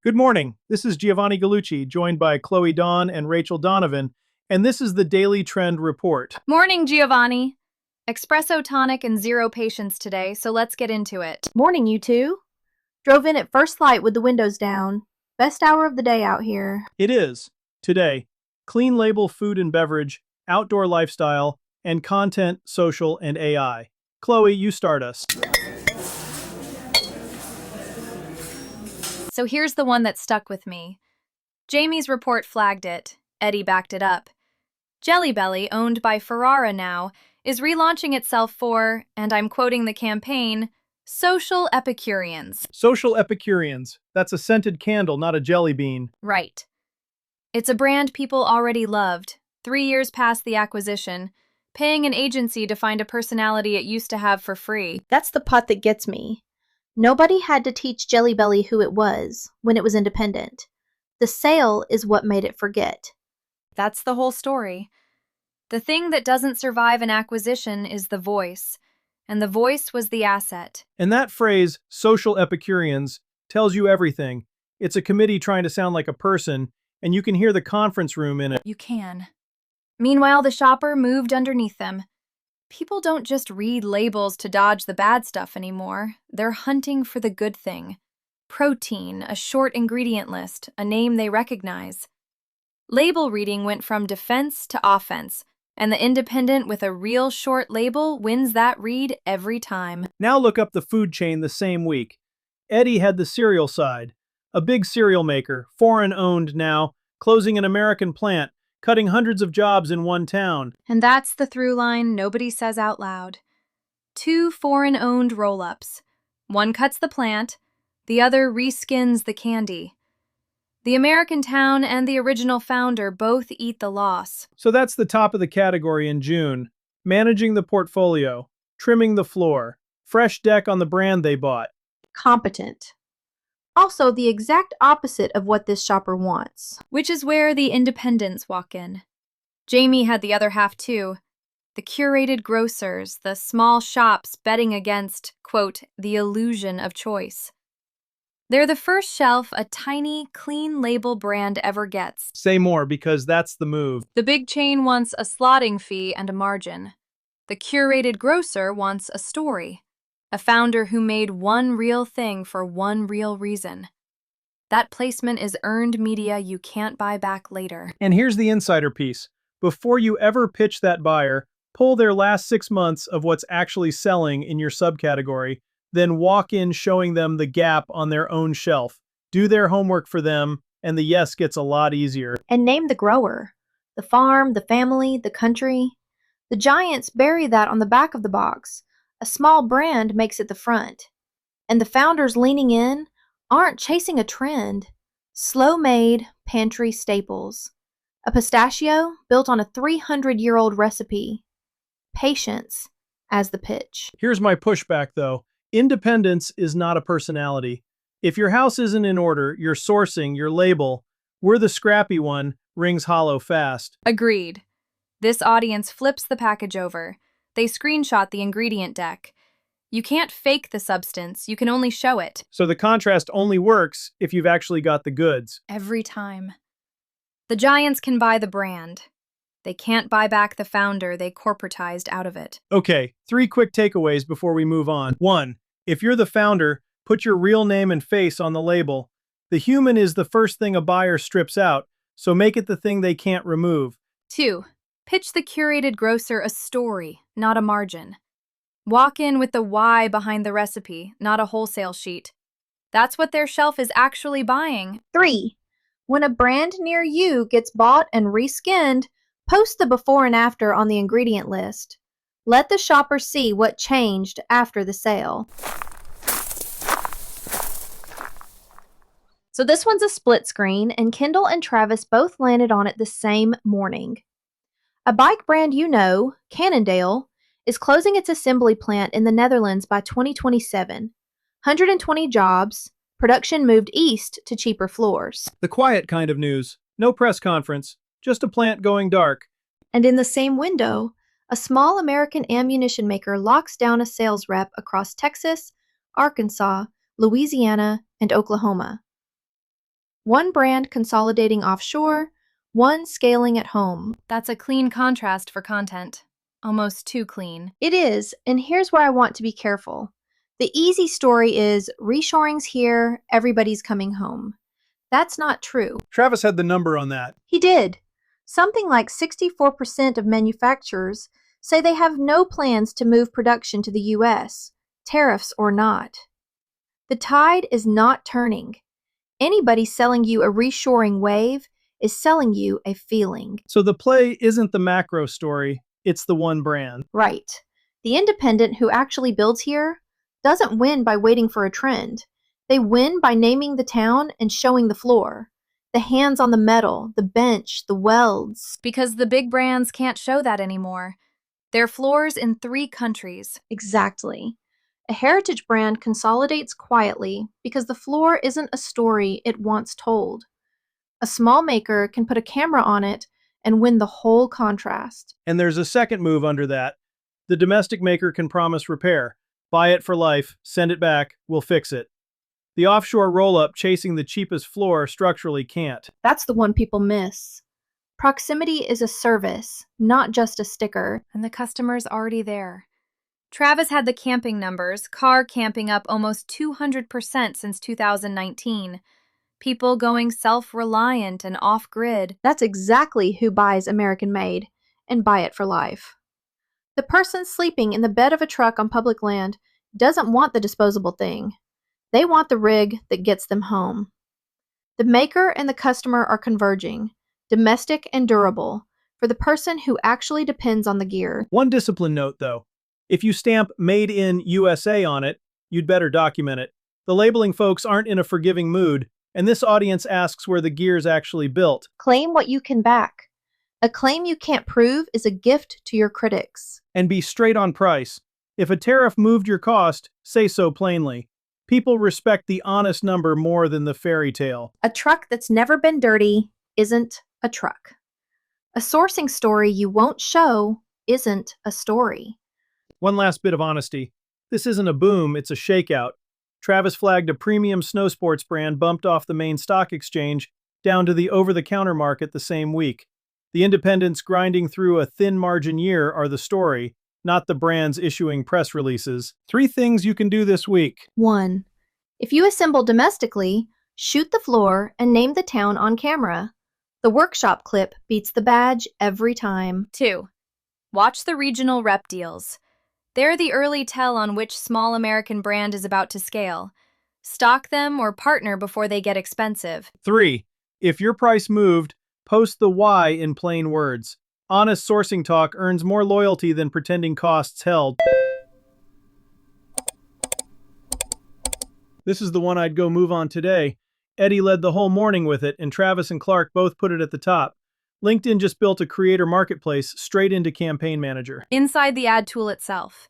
Good morning. This is Giovanni Gallucci, joined by Chloe Dawn and Rachel Donovan, and this is the Daily Trend Report. Morning, Giovanni. Espresso tonic and zero patience today, so let's get into it. Morning, you two. Drove in at first light with the windows down. Best hour of the day out here. It is, today, clean label food and beverage, outdoor lifestyle, and content, social, and AI. Chloe, you start us. So here's the one that stuck with me. Jayme's report flagged it. Eddie backed it up. Jelly Belly, owned by Ferrara now, is relaunching itself for, and I'm quoting the campaign, social Epicureans. Social Epicureans. That's a scented candle, not a jelly bean. Right. It's a brand people already loved, 3 years past the acquisition, paying an agency to find a personality it used to have for free. That's the part that gets me. Nobody had to teach Jelly Belly who it was when it was independent. The sale is what made it forget. That's the whole story. The thing that doesn't survive an acquisition is the voice, and the voice was the asset. And that phrase, social Epicureans, tells you everything. It's a committee trying to sound like a person, and you can hear the conference room in it. You can. Meanwhile, the shopper moved underneath them. People don't just read labels to dodge the bad stuff anymore. They're hunting for the good thing. Protein, a short ingredient list, a name they recognize. Label reading went from defense to offense, and the independent with a real short label wins that read every time. Now look up the food chain the same week. Eddie had the cereal side. A big cereal maker, foreign-owned now, closing an American plant, cutting hundreds of jobs in one town. And that's the through line nobody says out loud. 2 foreign-owned roll-ups. One cuts the plant, the other reskins the candy. The American town and the original founder both eat the loss. So that's the top of the category in June. Managing the portfolio, trimming the floor, fresh deck on the brand they bought. Competent. Also, the exact opposite of what this shopper wants. Which is where the independents walk in. Jayme had the other half too. The curated grocers, the small shops betting against, quote, the illusion of choice. They're the first shelf a tiny, clean label brand ever gets. Say more, because that's the move. The big chain wants a slotting fee and a margin. The curated grocer wants a story. A founder who made one real thing for one real reason. That placement is earned media you can't buy back later. And here's the insider piece. Before you ever pitch that buyer, pull their last 6 months of what's actually selling in your subcategory, then walk in showing them the gap on their own shelf. Do their homework for them, and the yes gets a lot easier. And name the grower. The farm, the family, the country. The giants bury that on the back of the box. A small brand makes it the front. And the founders leaning in aren't chasing a trend. Slow-made pantry staples. A pistachio built on a 300-year-old recipe. Patience as the pitch. Here's my pushback, though. Independence is not a personality. If your house isn't in order, your sourcing, your label, we're the scrappy one, rings hollow fast. Agreed. This audience flips the package over. They screenshot the ingredient deck. You can't fake the substance, you can only show it. So the contrast only works if you've actually got the goods. Every time. The giants can buy the brand. They can't buy back the founder they corporatized out of it. Okay, 3 quick takeaways before we move on. 1. If you're the founder, put your real name and face on the label. The human is the first thing a buyer strips out, so make it the thing they can't remove. 2. Pitch the curated grocer a story, not a margin. Walk in with the why behind the recipe, not a wholesale sheet. That's what their shelf is actually buying. 3. When a brand near you gets bought and reskinned, post the before and after on the ingredient list. Let the shopper see what changed after the sale. So this one's a split screen, and Kendall and Travis both landed on it the same morning. A bike brand you know, Cannondale, is closing its assembly plant in the Netherlands by 2027. 120 jobs, production moved east to cheaper floors. The quiet kind of news. No press conference, just a plant going dark. And in the same window, a small American ammunition maker locks down a sales rep across Texas, Arkansas, Louisiana, and Oklahoma. One brand consolidating offshore, one scaling at home. That's a clean contrast for content. Almost too clean. It is, and here's where I want to be careful. The easy story is reshoring's here, everybody's coming home. That's not true. Travis had the number on that. He did. Something like 64% of manufacturers say they have no plans to move production to the U.S., tariffs or not. The tide is not turning. Anybody selling you a reshoring wave is selling you a feeling. So the play isn't the macro story, it's the one brand. Right. The independent who actually builds here doesn't win by waiting for a trend. They win by naming the town and showing the floor. The hands on the metal, the bench, the welds. Because the big brands can't show that anymore. Their floors in 3 countries. Exactly. A heritage brand consolidates quietly because the floor isn't a story it wants told. A small maker can put a camera on it and win the whole contrast. And there's a second move under that. The domestic maker can promise repair. Buy it for life, send it back, we'll fix it. The offshore roll-up chasing the cheapest floor structurally can't. That's the one people miss. Proximity is a service, not just a sticker. And the customer's already there. Travis had the camping numbers, car camping up almost 200% since 2019. People going self-reliant and off-grid. That's exactly who buys American-made and buy it for life. The person sleeping in the bed of a truck on public land doesn't want the disposable thing. They want the rig that gets them home. The maker and the customer are converging, domestic and durable, for the person who actually depends on the gear. One discipline note, though. If you stamp Made in USA on it, you'd better document it. The labeling folks aren't in a forgiving mood, and this audience asks where the gear's actually built. Claim what you can back. A claim you can't prove is a gift to your critics. And be straight on price. If a tariff moved your cost, say so plainly. People respect the honest number more than the fairy tale. A truck that's never been dirty isn't a truck. A sourcing story you won't show isn't a story. One last bit of honesty. This isn't a boom, it's a shakeout. Travis flagged a premium snow sports brand bumped off the main stock exchange down to the over-the-counter market the same week. The independents grinding through a thin margin year are the story, not the brands issuing press releases. 3 things you can do this week. 1. If you assemble domestically, shoot the floor and name the town on camera. The workshop clip beats the badge every time. 2. Watch the regional rep deals. They're the early tell on which small American brand is about to scale. Stock them or partner before they get expensive. 3. If your price moved, post the why in plain words. Honest sourcing talk earns more loyalty than pretending costs held. This is the one I'd go move on today. Eddie led the whole morning with it, and Travis and Clark both put it at the top. LinkedIn just built a creator marketplace straight into Campaign Manager. Inside the ad tool itself.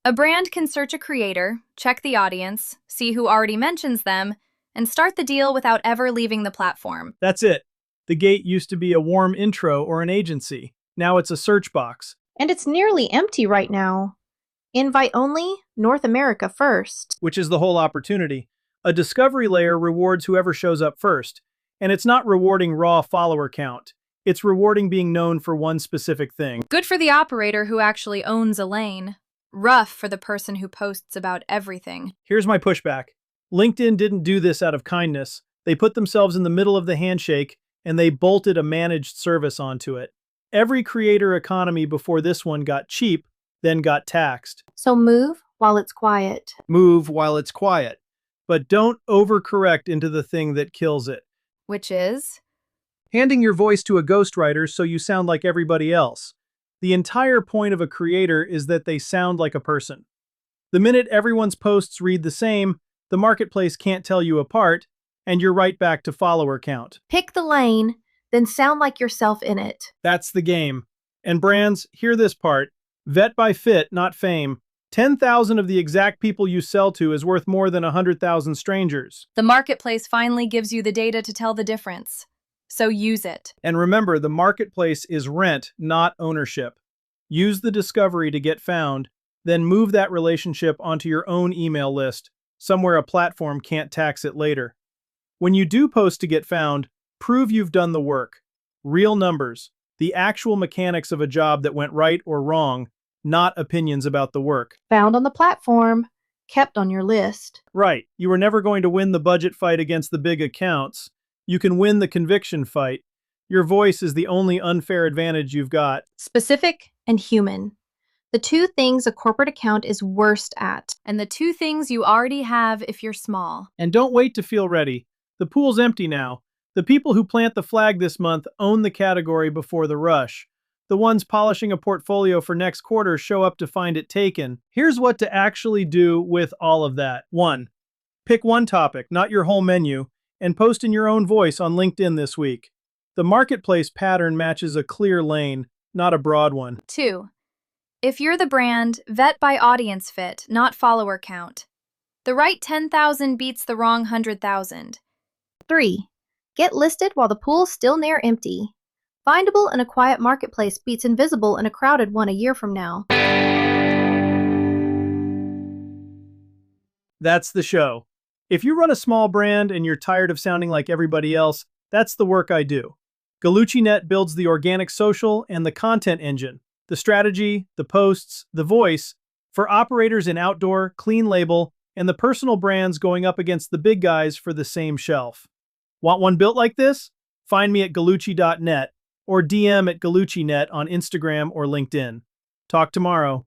A brand can search a creator, check the audience, see who already mentions them, and start the deal without ever leaving the platform. That's it. The gate used to be a warm intro or an agency. Now it's a search box. And it's nearly empty right now. Invite only, North America first. Which is the whole opportunity. A discovery layer rewards whoever shows up first. And it's not rewarding raw follower count. It's rewarding being known for one specific thing. Good for the operator who actually owns a lane. Rough for the person who posts about everything. Here's my pushback. LinkedIn didn't do this out of kindness. They put themselves in the middle of the handshake, and they bolted a managed service onto it. Every creator economy before this one got cheap, then got taxed. So move while it's quiet. Move while it's quiet. But don't overcorrect into the thing that kills it. Which is? Handing your voice to a ghostwriter so you sound like everybody else. The entire point of a creator is that they sound like a person. The minute everyone's posts read the same, the marketplace can't tell you apart, and you're right back to follower count. Pick the lane, then sound like yourself in it. That's the game. And brands, hear this part. Vet by fit, not fame. 10,000 of the exact people you sell to is worth more than 100,000 strangers. The marketplace finally gives you the data to tell the difference. So use it. And remember, the marketplace is rent, not ownership. Use the discovery to get found, then move that relationship onto your own email list, somewhere a platform can't tax it later. When you do post to get found, prove you've done the work. Real numbers, the actual mechanics of a job that went right or wrong, not opinions about the work. Found on the platform, kept on your list. Right, you were never going to win the budget fight against the big accounts. You can win the conviction fight. Your voice is the only unfair advantage you've got. Specific and human. The two things a corporate account is worst at. And the two things you already have if you're small. And don't wait to feel ready. The pool's empty now. The people who plant the flag this month own the category before the rush. The ones polishing a portfolio for next quarter show up to find it taken. Here's what to actually do with all of that. 1. Pick one topic, not your whole menu, and post in your own voice on LinkedIn this week. The marketplace pattern matches a clear lane, not a broad one. 2. If you're the brand, vet by audience fit, not follower count. The right 10,000 beats the wrong 100,000. 3. Get listed while the pool's still near empty. Findable in a quiet marketplace beats invisible in a crowded one a year from now. That's the show. If you run a small brand and you're tired of sounding like everybody else, that's the work I do. GallucciNet builds the organic social and the content engine, the strategy, the posts, the voice, for operators in outdoor, clean label, and the personal brands going up against the big guys for the same shelf. Want one built like this? Find me at gallucci.net or DM at galluccinet on Instagram or LinkedIn. Talk tomorrow.